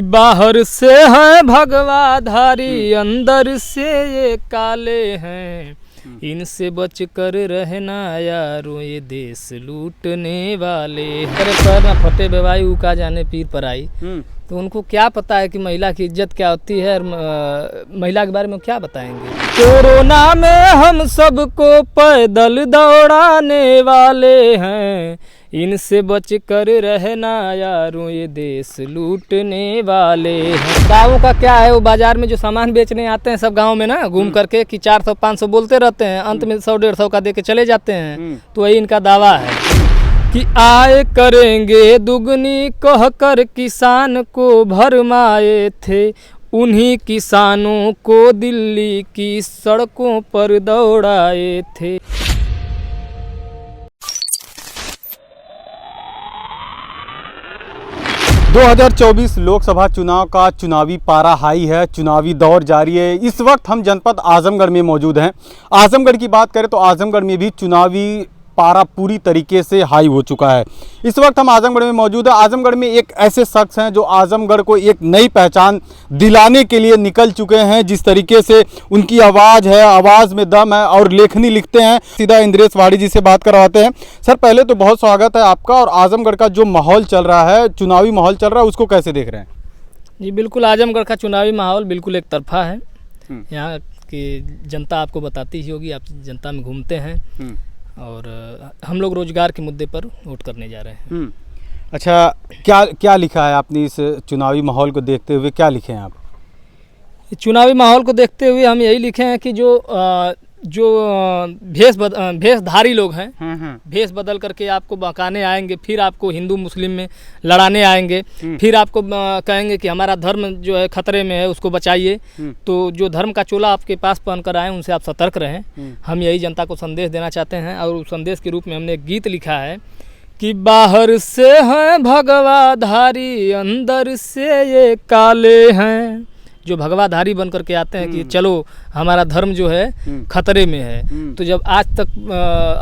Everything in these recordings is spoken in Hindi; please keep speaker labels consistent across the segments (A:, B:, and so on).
A: बाहर से है भगवाधारी, अंदर से ये काले हैं, इनसे बच कर रहना यारो, ये देश लूटने वाले। अरे पैर न फटे बेवाई उका जाने पीर पर आई। तो उनको क्या पता है कि महिला की इज्जत क्या होती है और महिला के बारे में क्या बताएंगे। कोरोना में हम सबको पैदल दौड़ाने वाले हैं, इनसे बच कर रहना यारों, ये देश लूटने वाले हैं। गाँवों का क्या है, वो बाजार में जो सामान बेचने आते हैं सब गाँव में ना घूम करके कि 400-500 बोलते रहते हैं, अंत में 100-150 का दे के चले जाते हैं। तो वही इनका दावा है कि आय करेंगे दुगनी कहकर किसान को भरमाए थे, उन्हीं किसानों को दिल्ली की सड़कों पर दौड़ाए थे।
B: दो 2024 लोकसभा चुनाव का चुनावी पारा हाई है, चुनावी दौर जारी है। इस वक्त हम जनपद आजमगढ़ में मौजूद हैं। आजमगढ़ की बात करें तो आजमगढ़ में भी चुनावी पारा पूरी तरीके से हाई हो चुका है। इस वक्त हम आजमगढ़ में मौजूद हैं। आजमगढ़ में एक ऐसे शख्स हैं जो आजमगढ़ को एक नई पहचान दिलाने के लिए निकल चुके हैं। जिस तरीके से उनकी आवाज़ है, आवाज़ में दम है और लेखनी लिखते हैं। सीधा इंद्रेश वाड़ी जी से बात करवाते हैं। सर, पहले तो बहुत स्वागत है आपका। और आजमगढ़ का जो माहौल चल रहा है, चुनावी माहौल चल रहा है, उसको कैसे देख रहे हैं?
A: जी बिल्कुल, आजमगढ़ का चुनावी माहौल बिल्कुल एक तरफा है। यहाँ की जनता आपको बताती ही होगी, आप जनता में घूमते हैं और हम लोग रोजगार के मुद्दे पर वोट करने जा रहे हैं।
B: अच्छा, क्या लिखा है आपने इस चुनावी माहौल को देखते हुए? क्या लिखे हैं आप?
A: चुनावी माहौल को देखते हुए हम यही लिखे हैं कि जो भेषधारी लोग हैं, भेष बदल करके आपको बहकाने आएंगे, फिर आपको हिंदू मुस्लिम में लड़ाने आएंगे, फिर आपको कहेंगे कि हमारा धर्म जो है खतरे में है, उसको बचाइए। तो जो धर्म का चोला आपके पास पहन कर आए उनसे आप सतर्क रहें। हम यही जनता को संदेश देना चाहते हैं। और उस संदेश के रूप में हमने एक गीत लिखा है कि बाहर से हैं भगवाधारी, अंदर से ये काले हैं। जो भगवाधारी बन करके आते हैं कि चलो हमारा धर्म जो है खतरे में है। तो जब आज तक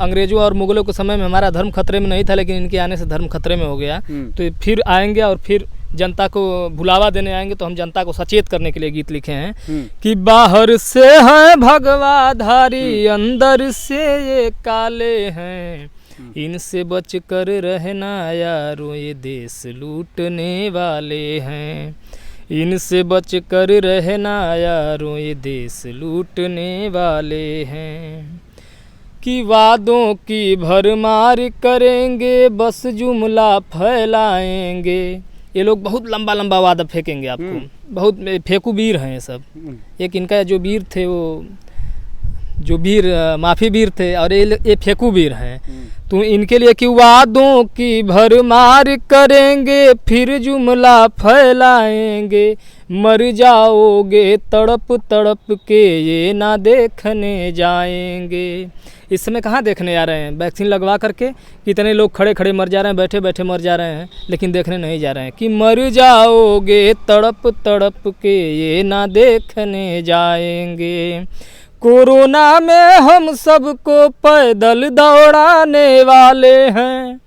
A: अंग्रेजों और मुगलों के समय में हमारा धर्म खतरे में नहीं था, लेकिन इनके आने से धर्म खतरे में हो गया। तो फिर आएंगे और फिर जनता को भुलावा देने आएंगे। तो हम जनता को सचेत करने के लिए गीत लिखे हैं कि बाहर से हैं भगवाधारी, अंदर से ये काले हैं, इनसे बच कर रहना यारो, ये देश लूटने वाले हैं, इनसे बच कर रहना यारों, ये देश लूटने वाले हैं। कि वादों की भरमार करेंगे, बस जुमला फैलाएंगे। ये लोग बहुत लंबा लंबा वादा फेंकेंगे आपको, बहुत फेंकू वीर हैं ये सब। एक इनका जो वीर थे, वो जो वीर माफी वीर थे, और ये फेंकू वीर हैं। तो इनके लिए कि वादों की भरमार करेंगे, फिर जुमला फैलाएंगे, मर जाओगे तड़प तड़प के, ये ना देखने जाएंगे। इस समय कहाँ देखने जा रहे हैं? वैक्सीन लगवा करके कितने लोग खड़े खड़े मर जा रहे हैं, बैठे बैठे मर जा रहे हैं, लेकिन देखने नहीं जा रहे हैं कि मर जाओगे तड़प तड़प के, ये ना देखने जाएंगे। कोरोना में हम सबको पैदल दौड़ाने वाले हैं,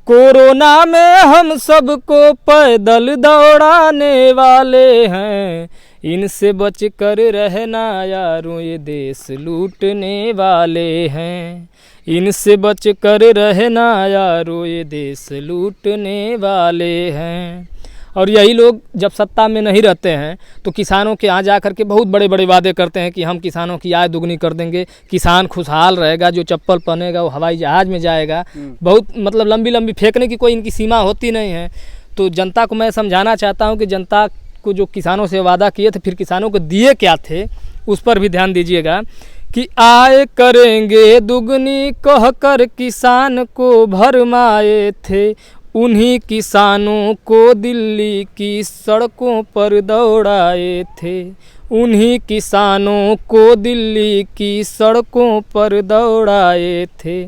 A: कोरोना में हम सबको पैदल दौड़ाने वाले हैं, इनसे बच कर रहना यारों, ये देश लूटने वाले हैं, इनसे बच कर रहना यारों, ये देश लूटने वाले हैं। और यही लोग जब सत्ता में नहीं रहते हैं तो किसानों के यहाँ जा कर के बहुत बड़े बड़े वादे करते हैं कि हम किसानों की आय दुगनी कर देंगे, किसान खुशहाल रहेगा, जो चप्पल पहनेगा वो हवाई जहाज़ में जाएगा। बहुत मतलब लंबी लंबी फेंकने की कोई इनकी सीमा होती नहीं है। तो जनता को मैं समझाना चाहता हूँ कि जनता को जो किसानों से वादा किए थे, फिर किसानों को दिए क्या थे, उस पर भी ध्यान दीजिएगा कि आय करेंगे दुगनी कहकर किसान को भरमाए थे, उन्हीं किसानों को दिल्ली की सड़कों पर दौड़ाए थे, उन्हीं किसानों को दिल्ली की सड़कों पर दौड़ाए थे।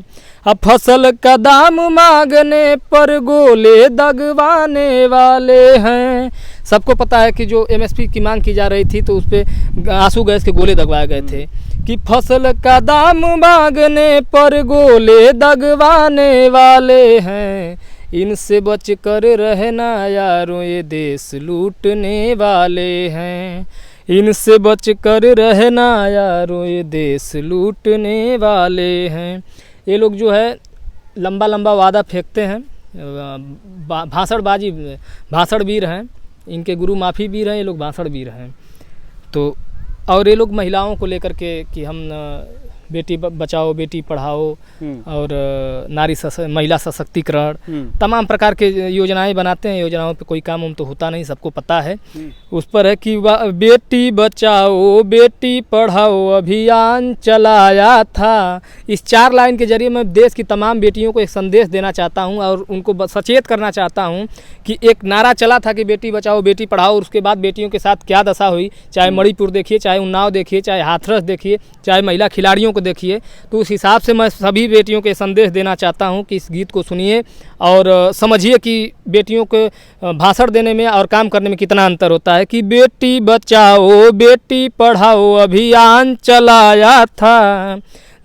A: अब फसल का दाम मांगने पर गोले दगवाने वाले हैं। सबको पता है कि जो एमएसपी की मांग की जा रही थी तो उस पर आंसू गैस के गोले दगवाए गए थे कि फसल का दाम मांगने पर गोले दगवाने वाले हैं, इनसे बच कर रहना यारों ये देश लूटने वाले हैं। इनसे बच कर रहना यारों ये देश लूटने वाले हैं। ये लोग जो है लंबा लंबा वादा फेंकते हैं, भाषण वीर हैं, इनके गुरु माफी वीर हैं, ये लोग भाषण वीर हैं। तो और ये लोग महिलाओं को लेकर के कि हम बेटी बचाओ बेटी पढ़ाओ और महिला सशक्तिकरण तमाम प्रकार के योजनाएं बनाते हैं। योजनाओं पे कोई काम तो होता नहीं, सबको पता है। उस पर है कि बेटी बचाओ बेटी पढ़ाओ अभियान चलाया था। इस 4 लाइन के जरिए मैं देश की तमाम बेटियों को एक संदेश देना चाहता हूं और उनको सचेत करना चाहता हूं कि एक नारा चला था कि बेटी बचाओ बेटी पढ़ाओ, और उसके बाद बेटियों के साथ क्या दशा हुई, चाहे मणिपुर देखिए, चाहे उन्नाव देखिए, चाहे हाथरस देखिए, चाहे महिला खिलाड़ियों को देखिए। तो उस हिसाब से मैं सभी बेटियों के संदेश देना चाहता हूं कि इस गीत को सुनिए और समझिए कि बेटियों को भाषण देने में और काम करने में कितना अंतर होता है। कि बेटी बचाओ बेटी पढ़ाओ अभियान चलाया था,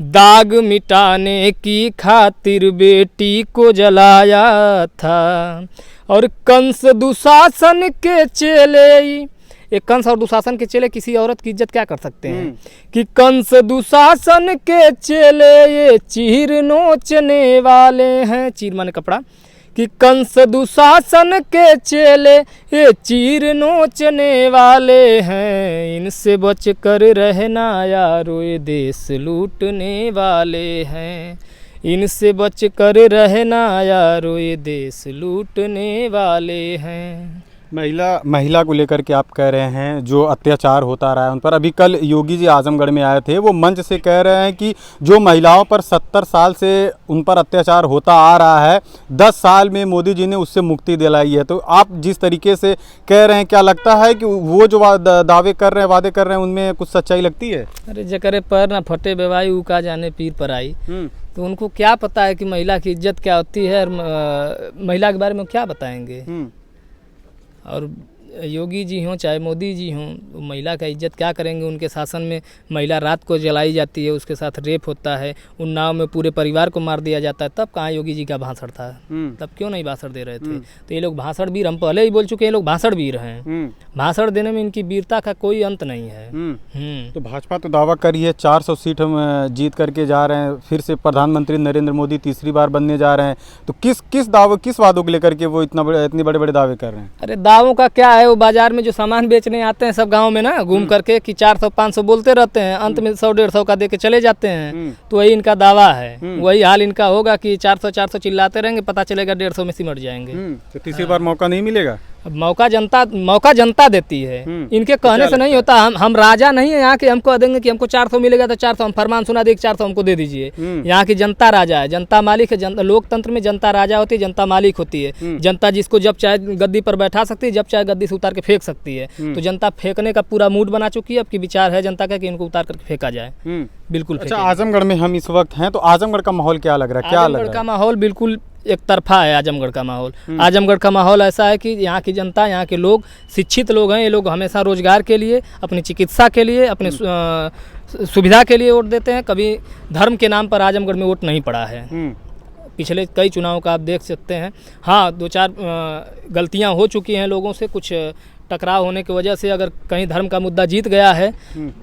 A: दाग मिटाने की खातिर बेटी को जलाया था। और कंस दुशासन के चेले, एक कंस और दुशासन के चेले किसी औरत की इज्जत क्या कर सकते हैं। कि कंस दुशासन के चेले ये चीर नोचने वाले हैं, चीर माने कपड़ा। कि कंस दुशासन के चेले ये चीर नोचने वाले हैं। इनसे बच कर रहना यारो ये देश लूटने वाले हैं। इनसे बच कर रहना यारो ये देश लूटने वाले हैं।
B: महिला को लेकर के आप कह रहे हैं जो अत्याचार होता रहा है उन पर। अभी कल योगी जी आजमगढ़ में आए थे, वो मंच से कह रहे हैं कि जो महिलाओं पर 70 साल से उन पर अत्याचार होता आ रहा है, 10 साल में मोदी जी ने उससे मुक्ति दिलाई है। तो आप जिस तरीके से कह रहे हैं, क्या लगता है कि वो जो वादे कर रहे हैं उनमें कुछ सच्चाई लगती है?
A: अरे जकरे पर ना फटे बेवाई उका जाने पीर पर आई। तो उनको क्या पता है कि महिला की इज्जत क्या होती है और महिला के बारे में क्या बताएंगे। और योगी जी हों चाहे मोदी जी हों, महिला का इज्जत क्या करेंगे। उनके शासन में महिला रात को जलाई जाती है, उसके साथ रेप होता है, उन्नाव में पूरे परिवार को मार दिया जाता है। तब कहाँ योगी जी का भाषण था? तब क्यों नहीं भाषण दे रहे थे? तो ये लोग भाषण वीर, हम पहले ही बोल चुके हैं, ये लोग भाषण वीर हैं। भाषण देने में इनकी वीरता का कोई अंत नहीं है।
B: तो भाजपा तो दावा करी है 400 सीट हम जीत करके जा रहे हैं, फिर से प्रधानमंत्री नरेंद्र मोदी तीसरी बार बनने जा रहे हैं। तो किस वादों को लेकर के वो इतने बड़े बड़े दावे कर रहे हैं?
A: अरे दावों का क्या है, वो बाजार में जो सामान बेचने आते हैं सब गांव में ना घूम करके कि 400-500 बोलते रहते हैं, अंत में 100-150 का दे के चले जाते हैं। तो वही इनका दावा है, वही हाल इनका होगा कि 400 चिल्लाते रहेंगे, पता चलेगा 150 में सिमट जाएंगे।
B: तो तीसरी बार मौका नहीं मिलेगा?
A: मौका जनता देती है, इनके कहने से नहीं होता। हम राजा नहीं है यहाँ के, हम कह देंगे कि हमको 400 मिलेगा तो 400 हम फरमान सुना दे 400 हमको दे दीजिए। यहाँ की जनता राजा है, जनता मालिक है। लोकतंत्र में जनता राजा होती है, जनता मालिक होती है। जनता जिसको जब चाहे गद्दी पर बैठा सकती है, जब चाहे गद्दी से उतार के फेंक सकती है। तो जनता फेंकने का पूरा मूड बना चुकी है। अब की विचार है जनता का कि इनको उतार करके फेंका जाए। बिल्कुल।
B: अच्छा, आजमगढ़ में हम इस वक्त हैं, तो आजमगढ़ का माहौल क्या लग रहा है?
A: आजमगढ़ का माहौल बिल्कुल एक तरफा है। आजमगढ़ का माहौल आजमगढ़ का माहौल ऐसा है कि यहाँ की जनता, यहाँ के लोग शिक्षित लोग हैं। ये लोग हमेशा रोजगार के लिए, अपनी चिकित्सा के लिए, अपनी सुविधा के लिए वोट देते हैं। कभी धर्म के नाम पर आजमगढ़ में वोट नहीं पड़ा है। पिछले कई चुनाव का आप देख सकते हैं। हाँ, 2-4 गलतियाँ हो चुकी हैं लोगों से, कुछ टकराव होने की वजह से अगर कहीं धर्म का मुद्दा जीत गया है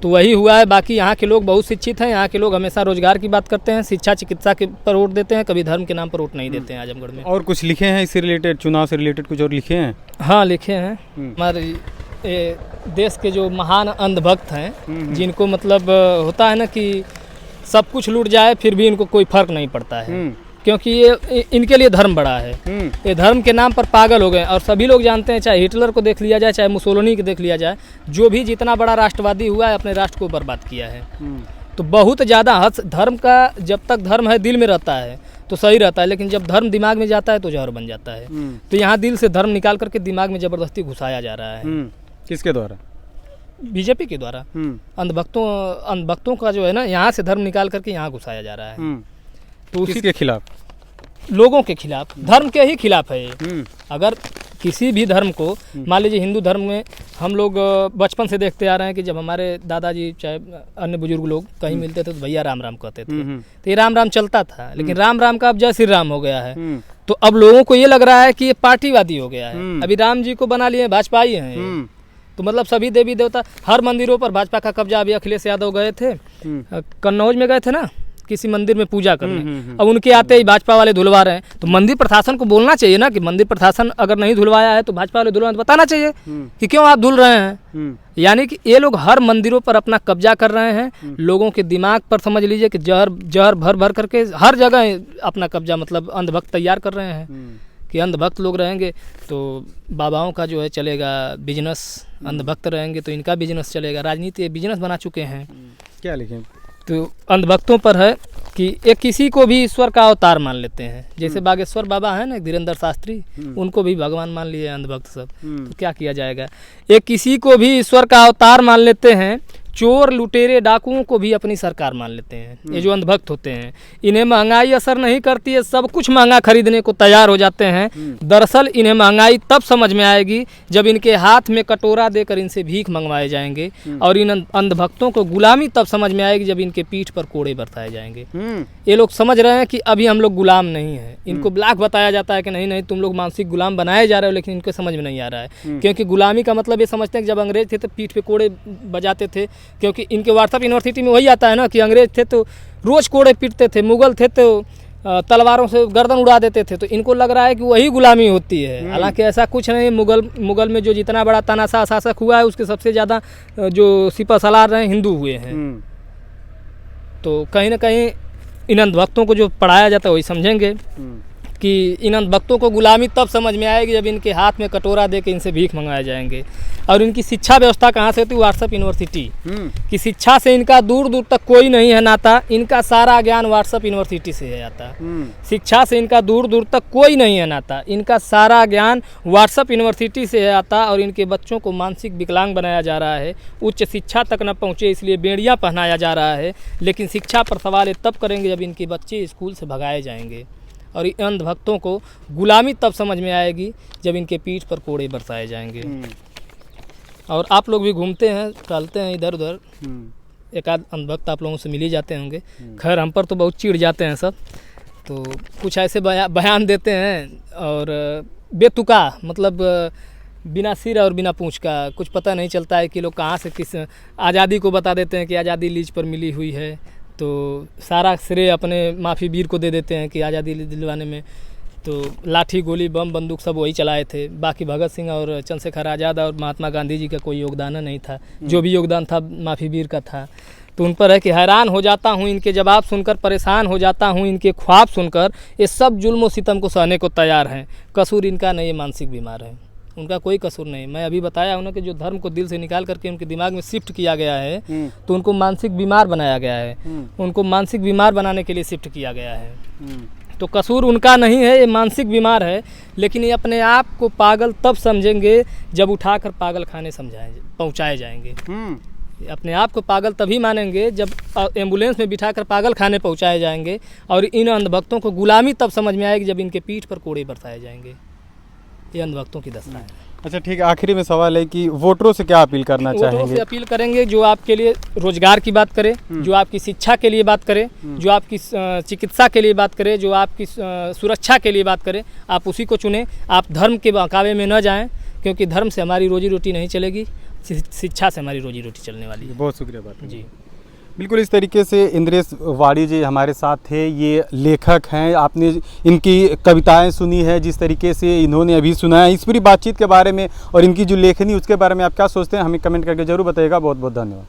A: तो वही हुआ है। बाकी यहाँ के लोग बहुत शिक्षित हैं। यहाँ के लोग हमेशा रोजगार की बात करते हैं, शिक्षा चिकित्सा के पर वोट देते हैं, कभी धर्म के नाम पर वोट नहीं देते हैं आजमगढ़ में।
B: और कुछ लिखे हैं इससे रिलेटेड, चुनाव से रिलेटेड कुछ और लिखे हैं?
A: हाँ, लिखे हैं। हमारे देश के जो महान अंधभक्त हैं, जिनको मतलब होता है ना कि सब कुछ लूट जाए फिर भी इनको कोई फर्क नहीं पड़ता है, क्योंकि ये इनके लिए धर्म बड़ा है। ये धर्म के नाम पर पागल हो गए। और सभी लोग जानते हैं, चाहे हिटलर को देख लिया जाए, चाहे मुसोलिनी को देख लिया जाए, जो भी जितना बड़ा राष्ट्रवादी हुआ है अपने राष्ट्र को बर्बाद किया है। तो बहुत ज़्यादा हद धर्म का, जब तक धर्म है दिल में रहता है तो सही रहता है, लेकिन जब धर्म दिमाग में जाता है तो जहर बन जाता है। तो यहाँ दिल से धर्म निकाल करके दिमाग में ज़बरदस्ती घुसाया जा रहा है।
B: किसके द्वारा?
A: बीजेपी के द्वारा। अंधभक्तों का जो है ना, यहाँ से धर्म निकाल करके यहाँ घुसाया जा रहा है।
B: तो उसी के खिलाफ,
A: लोगों के खिलाफ, धर्म के ही खिलाफ है ये। अगर किसी भी धर्म को, मान लीजिए हिंदू धर्म में हम लोग बचपन से देखते आ रहे हैं कि जब हमारे दादाजी चाहे अन्य बुजुर्ग लोग कहीं मिलते थे तो भैया राम राम कहते थे। तो ये राम राम चलता था, लेकिन राम राम का अब जय श्री राम हो गया है। तो अब लोगों को ये लग रहा है कि ये पार्टीवादी हो गया है। अभी राम जी को बना लिए भाजपा ही हैं ये। तो मतलब सभी देवी देवता, हर मंदिरों पर भाजपा का कब्जा। अभी अखिलेश यादव गए थे, कन्नौज में गए थे ना, किसी मंदिर में पूजा करने। अब उनके आते ही भाजपा वाले धुलवा रहे हैं। तो मंदिर प्रशासन को बोलना चाहिए ना कि मंदिर प्रशासन अगर नहीं धुलवाया है तो भाजपा वाले धुलवा, तो बताना चाहिए कि क्यों आप धुल रहे हैं। यानी कि ये लोग हर मंदिरों पर अपना कब्जा कर रहे हैं। लोगों के दिमाग पर समझ लीजिए कि जहर भर भर करके हर जगह अपना कब्जा, मतलब अंधभक्त तैयार कर रहे हैं कि अंधभक्त लोग रहेंगे तो बाबाओं का जो है चलेगा बिजनेस, अंधभक्त रहेंगे तो इनका बिजनेस चलेगा। राजनीति बिजनेस बना चुके हैं।
B: क्या लिखें?
A: तो अंधभक्तों पर है कि एक किसी को भी ईश्वर का अवतार मान लेते हैं। जैसे बागेश्वर बाबा है ना, धीरेन्द्र शास्त्री, उनको भी भगवान मान लिए अंधभक्त सब। तो क्या किया जाएगा? एक किसी को भी ईश्वर का अवतार मान लेते हैं। चोर लुटेरे डाकुओं को भी अपनी सरकार मान लेते हैं। ये जो अंधभक्त होते हैं, इन्हें महंगाई असर नहीं करती है, सब कुछ महंगा खरीदने को तैयार हो जाते हैं। दरअसल इन्हें महंगाई तब समझ में आएगी जब इनके हाथ में कटोरा देकर इनसे भीख मंगवाए जाएंगे, और इन अंधभक्तों को गुलामी तब समझ में आएगी जब इनके पीठ पर कोड़े बरसाए जाएंगे। ये लोग समझ रहे हैं कि अभी हम लोग गुलाम नहीं हैं। इनको ब्लॉक बताया जाता है कि नहीं नहीं तुम लोग मानसिक गुलाम बनाए जा रहे हो, लेकिन इनको समझ में नहीं आ रहा है। क्योंकि गुलामी का मतलब ये समझते हैं कि जब अंग्रेज थे तो पीठ पे कोड़े बजाते थे, क्योंकि इनके व्हाट्सएप यूनिवर्सिटी में वही आता है ना कि अंग्रेज थे तो रोज़ कोड़े पीटते थे, मुगल थे तो तलवारों से गर्दन उड़ा देते थे। तो इनको लग रहा है कि वही गुलामी होती है। हालांकि ऐसा कुछ नहीं। मुगल में जो जितना बड़ा तानाशाह शासक हुआ है उसके सबसे ज़्यादा जो सिपह सलार रहे हिंदू हुए हैं। तो कहीं ना कहीं इन अंधभक्तों को जो पढ़ाया जाता है वही समझेंगे कि इन अंधभक्तों को गुलामी तब समझ में आएगी जब इनके हाथ में कटोरा दे के इनसे भीख मंगाए जाएंगे। और इनकी शिक्षा व्यवस्था कहाँ से होती है? व्हाट्सएप यूनिवर्सिटी की शिक्षा से इनका दूर दूर तक कोई नहीं है नाता। इनका सारा ज्ञान व्हाट्सएप यूनिवर्सिटी से है आता। शिक्षा से इनका दूर दूर तक कोई नहीं है नाता। इनका सारा ज्ञान व्हाट्सएप यूनिवर्सिटी से है आता। और इनके बच्चों को मानसिक विकलांग बनाया जा रहा है, उच्च शिक्षा तक न पहुँचे इसलिए बेड़ियाँ पहनाया जा रहा है। लेकिन शिक्षा पर सवाल तब करेंगे जब इनके बच्चे स्कूल से भगाए जाएंगे। और इन अंधभक्तों को गुलामी तब समझ में आएगी जब इनके पीठ पर कोड़े बरसाए जाएंगे। और आप लोग भी घूमते हैं, टहलते हैं इधर उधर, एक आध अंधभक्त आप लोगों से मिल ही जाते होंगे। खैर हम पर तो बहुत चिढ़ जाते हैं सब। तो कुछ ऐसे बयान देते हैं और बेतुका, मतलब बिना सिर और बिना पूँछ का, कुछ पता नहीं चलता है कि लोग कहाँ से किस आज़ादी को बता देते हैं कि आज़ादी लीज पर मिली हुई है। तो सारा श्रेय अपने माफी वीर को दे देते हैं कि आज़ादी दिलवाने में तो लाठी गोली बम बंदूक सब वही चलाए थे। बाकी भगत सिंह और चंद्रशेखर आज़ाद और महात्मा गांधी जी का कोई योगदान नहीं था। जो भी योगदान था माफी वीर का था। तो उन पर है कि हैरान हो जाता हूँ, इनके जवाब सुनकर परेशान हो जाता हूँ, इनके ख्वाब सुनकर ये सब जुल्म और सितम को सहने को तैयार हैं। कसूर इनका नहीं, मानसिक बीमार है, उनका कोई कसूर नहीं। मैं अभी बताया उन्हें कि जो धर्म को दिल से निकाल करके उनके दिमाग में शिफ्ट किया गया है तो उनको मानसिक बीमार बनाया गया है। उनको मानसिक बीमार बनाने के लिए शिफ्ट किया गया है। तो कसूर उनका नहीं है, ये मानसिक बीमार है। लेकिन ये अपने आप को पागल तब समझेंगे जब उठाकर पागल खाने पहुँचाए जाएंगे। अपने आप को पागल तभी मानेंगे जब एम्बुलेंस में बिठाकर पागल खाने पहुँचाए जाएंगे। और इन अंधभक्तों को गुलामी तब समझ में आएगी जब इनके पीठ पर कोड़े बरसाए जाएंगे। ये अंधभक्तों की दशा है।
B: अच्छा ठीक है, आखिरी में सवाल है कि वोटरों से क्या अपील करना चाहेंगे?
A: वोटरों से अपील करेंगे जो आपके लिए रोजगार की बात करे, जो आपकी शिक्षा के लिए बात करे, जो आपकी चिकित्सा के लिए बात करे, जो आपकी सुरक्षा के लिए बात करे, आप उसी को चुनें। आप धर्म के बहकावे में न जाएं, क्योंकि धर्म से हमारी रोजी रोटी नहीं चलेगी, शिक्षा से हमारी रोजी रोटी चलने वाली है।
B: बहुत शुक्रिया बात
A: जी।
B: बिल्कुल इस तरीके से इंद्रेश वाड़ी जी हमारे साथ थे। ये लेखक हैं, आपने इनकी कविताएं सुनी है, जिस तरीके से इन्होंने अभी सुना है। इस पूरी बातचीत के बारे में और इनकी जो लेखनी उसके बारे में आप क्या सोचते हैं हमें कमेंट करके जरूर बताइएगा। बहुत बहुत धन्यवाद।